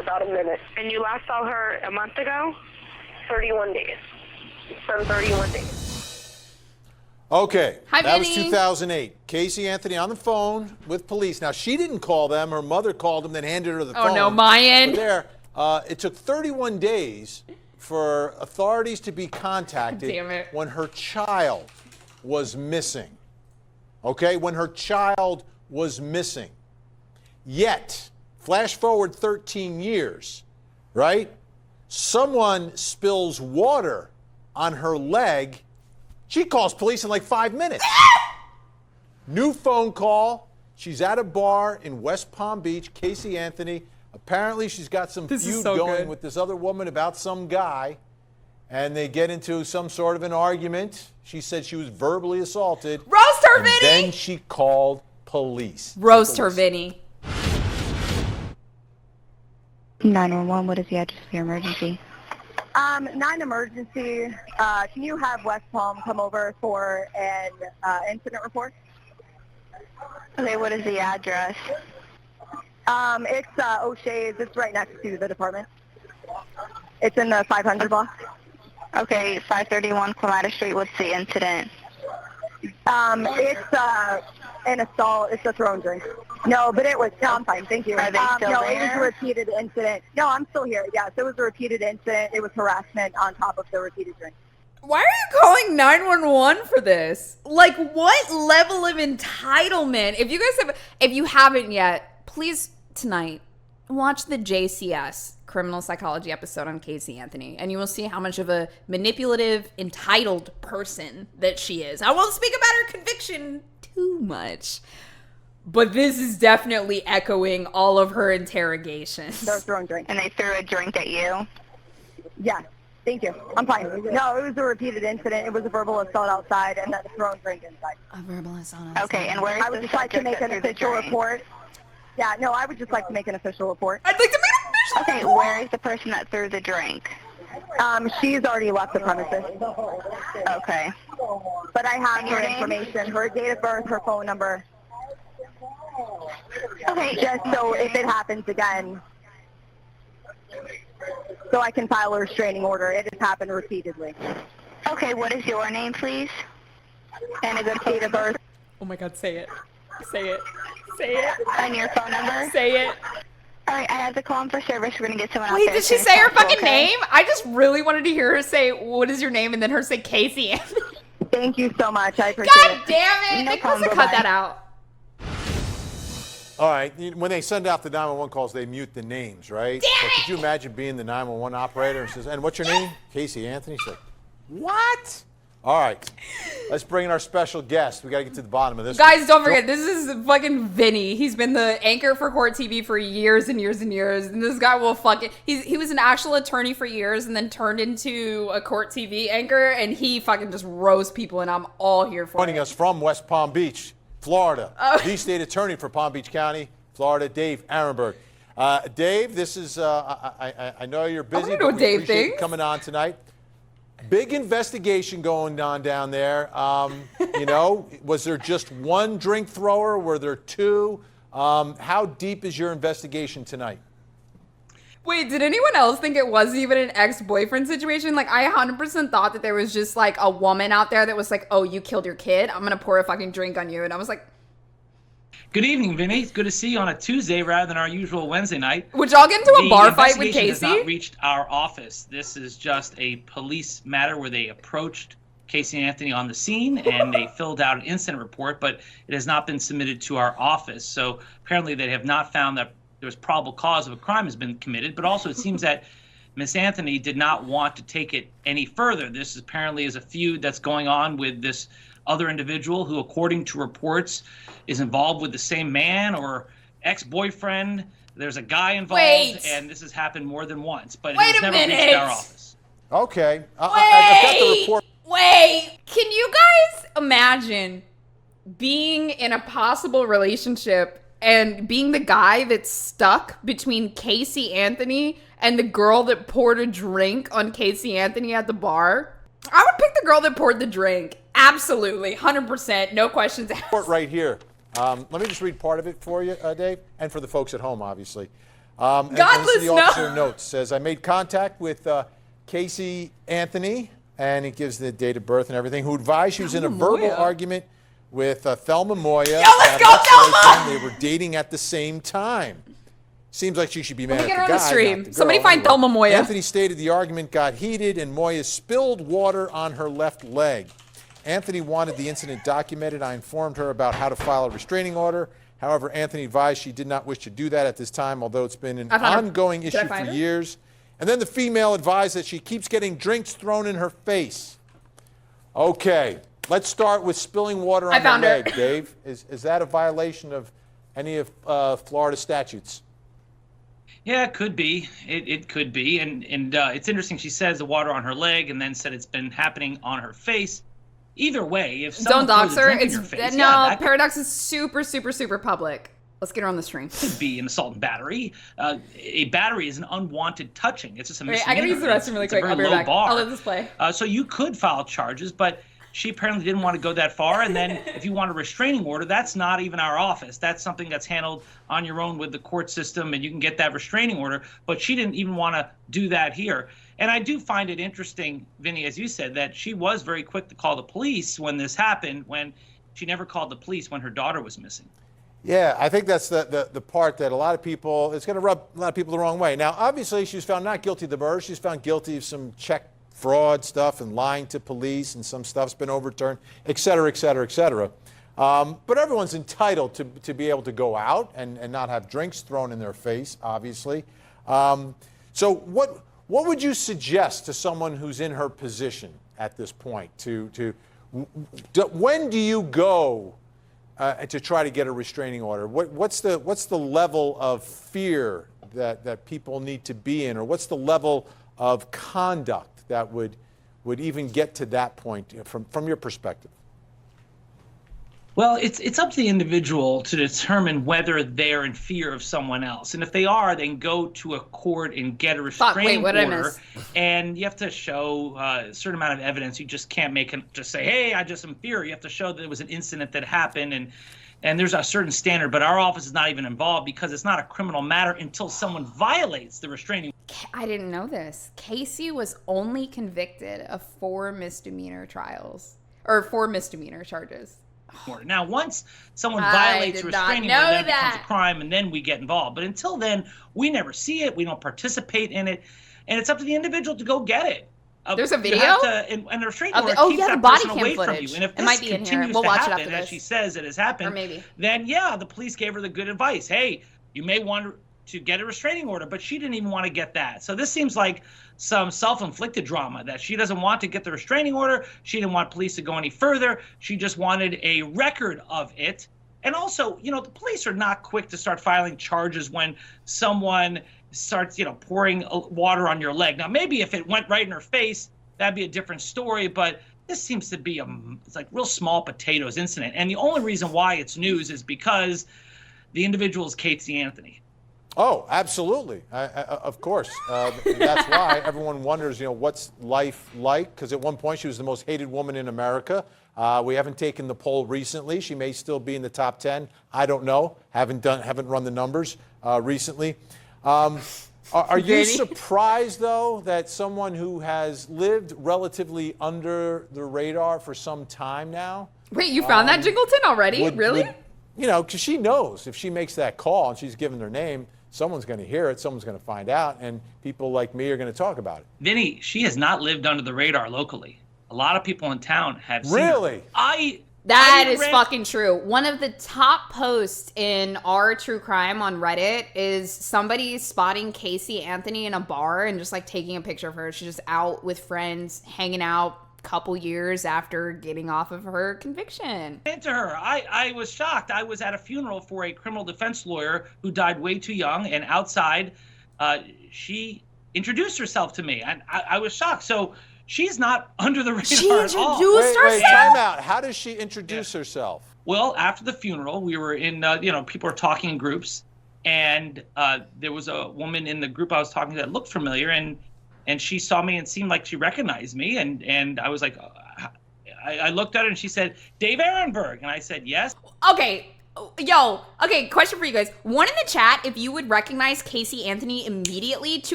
About a minute. And you last saw her a month ago? 31 days. It's been 31 days. Okay, Hi, that was Vinny. 2008. Casey Anthony on the phone with police. Now, she didn't call them. Her mother called them, then handed her the phone. Oh, no, Mayan. But there, it took 31 days for authorities to be contacted Damn it. when her child was missing. Okay, when her child was missing. Yet, flash forward 13 years, right? Someone spills water on her leg. She calls police in like 5 minutes. New phone call. She's at a bar in West Palm Beach, Casey Anthony. Apparently, she's got some feud going with this other woman about some guy, and they get into some sort of an argument. She said she was verbally assaulted. Roast her, and Vinny! Then she called police. Roast her, Vinny. 911, what is the address of your emergency? 9 emergency. Can you have West Palm come over for an incident report? Okay, what is the address? It's O'Shea's. It's right next to the department. It's in the 500 block. Okay, 531 Clematis Street, what's the incident? It's an assault. It's a thrown drink. No, but it was. No, I'm fine. Thank you. Are they still no, it was there? a repeated incident. No, I'm still here. Yes, it was a repeated incident. It was harassment on top of the repeated drink. Why are you calling 911 for this? Like, what level of entitlement? If you haven't yet, please tonight watch the JCS criminal psychology episode on Casey Anthony, and you will see how much of a manipulative, entitled person that she is. I won't speak about her conviction too much, but this is definitely echoing all of her interrogations. They're throwing drinks. And they threw a drink at you? Yeah. Thank you. I'm fine. No, it was a repeated incident. It was a verbal assault outside and then a thrown drink inside. A verbal assault. Okay, and where is I would the just like to subject make an that threw the official drink? report. Yeah, no, I would just like to make an official report. I'd like to make an official Okay, report. where is the person that threw the drink? She's already left the premises. Okay. But I have And her your name? information, her date of birth, her phone number, Okay, just so if it happens again, so I can file a restraining order. It has happened repeatedly. okay, what is your name, please? And a good date of birth. Oh my God, say it. Say it. Say it. And your phone number? Say it. All right, I have to call in for service. We're going to get someone out Wait, there. did as she soon as say her possible, fucking okay? name? I just really wanted to hear her say, what is your name? And then her say Casey Anthony. Thank you so much. I appreciate God it. damn it. No They must problem, have cut bye-bye. that out. All right, when they send out the 911 calls, they mute the names, right? Damn But could you imagine being the 911 operator and says, and what's your name? Casey Anthony. She's like, what? All right, let's bring in our special guest. We got to get to the bottom of this. Guys, don't forget, this is fucking Vinny. He's been the anchor for Court TV for years and years and years. And this guy will fucking... He was an actual attorney for years and then turned into a Court TV anchor. And he fucking just roasts people and I'm all here for Joining it. us from West Palm Beach, Florida, the state attorney for Palm Beach County, Florida, Dave Arenberg. Dave, this is, I know you're busy, wanna know but what we Dave appreciate you thinks. coming on tonight. Big investigation going on down there. You know, was there just one drink thrower? Were there two? How deep is your investigation tonight? Wait, did anyone else think it was even an ex-boyfriend situation? Like, I 100% thought that there was just, like, a woman out there that was like, oh, you killed your kid? I'm gonna pour a fucking drink on you. And I was like, Good evening, Vinny. It's good to see you on a Tuesday rather than our usual Wednesday night. would y'all get into a bar fight with investigation has not Casey? reached our office. This is just a police matter where they approached Casey Anthony on the scene and they filled out an incident report, but it has not been submitted to our office. So apparently they have not found that there was probable cause of a crime has been committed, but also it seems that Miss Anthony did not want to take it any further. This apparently is a feud that's going on with this other individual who, according to reports, is involved with the same man or ex-boyfriend. There's a guy involved, Wait. and this has happened more than once, but Wait it has a never minute. reached our office. Okay, I've got the report. Wait, can you guys imagine being in a possible relationship and being the guy that's stuck between Casey Anthony and the girl that poured a drink on Casey Anthony at the bar? I would pick the girl that poured the drink. Absolutely, 100%, no questions asked. Report right here. Let me just read part of it for you, Dave, and for the folks at home, obviously. And Godless this is the officer no. notes. Says, I made contact with Casey Anthony, and he gives the date of birth and everything, who advised she was in a verbal Moya. argument with Thelma Moya. let's about go, an ex-boyfriend. Thelma! They were dating at the same time. Seems like she should be mad Let me at get the her on guy, the stream. not the Somebody girl. find Thelma Moya. Anthony stated the argument got heated and Moya spilled water on her left leg. Anthony wanted the incident documented. I informed her about how to file a restraining order. However, Anthony advised she did not wish to do that at this time, although it's been an I found her. ongoing Did I issue for find her? years. And then the female advised that she keeps getting drinks thrown in her face. Okay, let's start with spilling water on I the found her. leg, Dave. Is that a violation of any of Florida statutes? Yeah, it could be. It could be. And it's interesting. She says the water on her leg and then said it's been happening on her face. Either way, if someone Don't dox throws a her. drink in It's your face, no, yeah, that Paradox is super, super, super public. Let's get her on the stream. could be an assault and battery. A battery is an unwanted touching. It's just a Wait, misdemeanor. I gotta use the restroom really It's a quick. very I'll be right low back. bar. I'll let this play. So you could file charges, but she apparently didn't want to go that far. And then if you want a restraining order, that's not even our office. That's something that's handled on your own with the court system, and you can get that restraining order. But she didn't even want to do that here. And I do find it interesting, Vinny, as you said, that she was very quick to call the police when this happened, when she never called the police when her daughter was missing. Yeah, I think that's the part that a lot of people, it's going to rub a lot of people the wrong way. Now, obviously, she was found not guilty of the murder. She's found guilty of some check fraud stuff and lying to police, and some stuff's been overturned, et cetera, et cetera, et cetera. But everyone's entitled to be able to go out and not have drinks thrown in their face, obviously. So what would you suggest to someone who's in her position at this point? When do you go to try to get a restraining order? What's the level of fear that people need to be in, or what's the level of conduct that would even get to that point from your perspective? Well, it's up to the individual to determine whether they're in fear of someone else. And if they are, then go to a court and get a restraining what did I order. miss? And you have to show a certain amount of evidence. You just can't just say, hey, I just am fear. You have to show that it was an incident that happened, and there's a certain standard. But our office is not even involved because it's not a criminal matter until someone violates the restraining I didn't know this. Casey was only convicted of 4 misdemeanor charges. order. Now, once someone I violates a did not restraining know order, that becomes that. a crime, and then we get involved. But until then, we never see it. We don't participate in it, and it's up to the individual to go get it. There's a You video? have to, and the restraining Of the- order oh, keeps yeah, the that body person cam away from footage. you. And if It this might be in here. continues We'll to watch it happen, after as this. she says it has happened, Or maybe. then yeah, the police gave her the good advice. Hey, you may want to get a restraining order, but she didn't even want to get that. So this seems like some self-inflicted drama, that she doesn't want to get the restraining order. She didn't want police to go any further. She just wanted a record of it. And also, the police are not quick to start filing charges when someone starts, pouring water on your leg. Now, maybe if it went right in her face, that'd be a different story, but this seems to be it's like real small potatoes incident. And the only reason why it's news is because the individual is Casey Anthony. Oh, absolutely. Of course. That's why everyone wonders, what's life like? Because at one point she was the most hated woman in America. We haven't taken the poll recently. She may still be in the top 10. I don't know. Haven't run the numbers recently. Are you surprised, though, that someone who has lived relatively under the radar for some time now? Wait, you found that Jingleton already? Really? Because she knows if she makes that call and she's given their name, someone's going to hear it, someone's going to find out, and people like me are going to talk about it. Vinny, she has not lived under the radar locally. A lot of people in town have seen her. Really? That is fucking true. One of the top posts in our true crime on Reddit is somebody spotting Casey Anthony in a bar and just like taking a picture of her. She's just out with friends, hanging out a couple years after getting off of her conviction. To her, I was shocked. I was at a funeral for a criminal defense lawyer who died way too young, and outside, she introduced herself to me, and I was shocked. So she's not under the radar She at all. introduced Wait, herself? time out. How does she introduce herself? Well, after the funeral, we were in, people were talking in groups, and there was a woman in the group I was talking to that looked familiar, and she saw me and seemed like she recognized me, and I was like, I looked at her and she said, Dave Ehrenberg, and I said, yes. Okay, Yo, okay, question for you guys. One in the chat, if you would recognize Casey Anthony immediately. Two